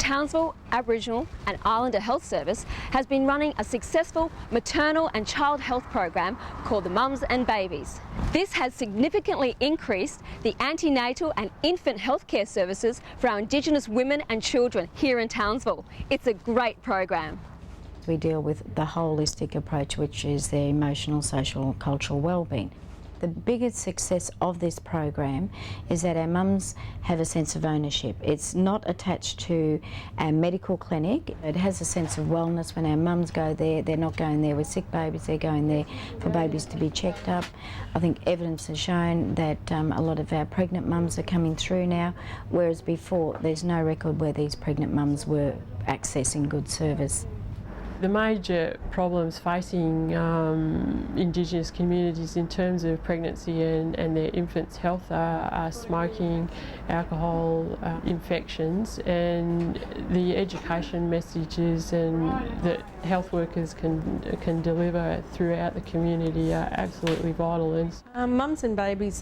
Townsville Aboriginal and Islander Health Service has been running a successful maternal and child health program called the Mums and Babies. This has significantly increased the antenatal and infant healthcare services for our Indigenous women and children here in Townsville. It's a great program. We deal with the holistic approach, which is their emotional, social, cultural wellbeing. The biggest success of this program is that our mums have a sense of ownership. It's not attached to a medical clinic. It has a sense of wellness. When our mums go there, they're not going there with sick babies, they're going there for babies to be checked up. I think evidence has shown that a lot of our pregnant mums are coming through now, whereas before there's no record where these pregnant mums were accessing good service. The major problems facing Indigenous communities in terms of pregnancy and their infants' health are smoking, alcohol, infections, and the education messages and that health workers can deliver throughout the community are absolutely vital. Mums and Babies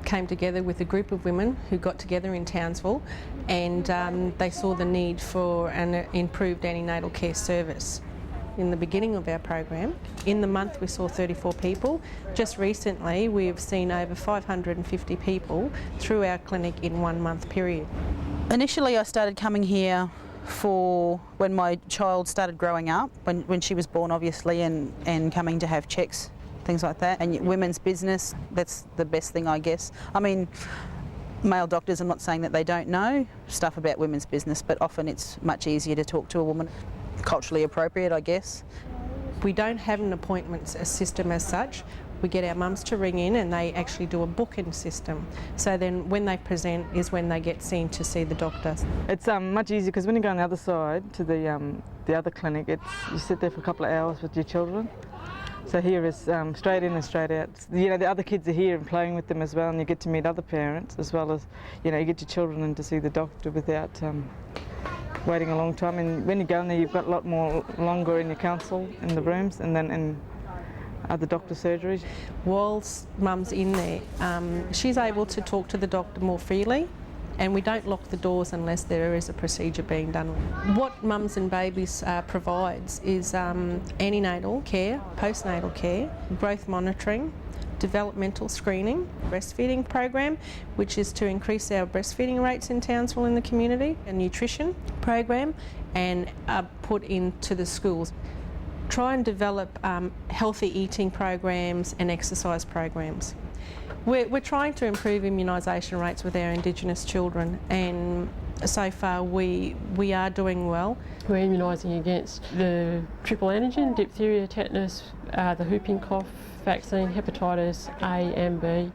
came together with a group of women who got together in Townsville, and they saw the need for an improved antenatal care service. In the beginning of our program, in the month we saw 34 people. Just recently we've seen over 550 people through our clinic in 1 month period. Initially I started coming here for when my child started growing up, when she was born obviously, and coming to have checks, things like that. And women's business, that's the best thing I guess. I mean, male doctors, I'm not saying that they don't know stuff about women's business, but often it's much easier to talk to a woman. Culturally appropriate, I guess. We don't have an appointment system as such. We get our mums to ring in and they actually do a book-in system. So then when they present is when they get seen to see the doctor. It's much easier because when you go on the other side to the other clinic, you sit there for a couple of hours with your children. So here is straight in and straight out. You know, the other kids are here and playing with them as well, and you get to meet other parents as well as, you know, you get your children in to see the doctor without waiting a long time. And when you go in there, you've got a lot more longer in your counsel in the rooms and then in other doctor surgeries. Whilst Mum's in there, she's able to talk to the doctor more freely, and we don't lock the doors unless there is a procedure being done. What Mums and Babies provides is antenatal care, postnatal care, growth monitoring, developmental screening, breastfeeding program, which is to increase our breastfeeding rates in Townsville in the community, a nutrition program, and put into the schools. Try and develop healthy eating programs and exercise programs. We're trying to improve immunisation rates with our Indigenous children, and so far we are doing well. We're immunising against the triple antigen, diphtheria, tetanus, the whooping cough vaccine, hepatitis A and B.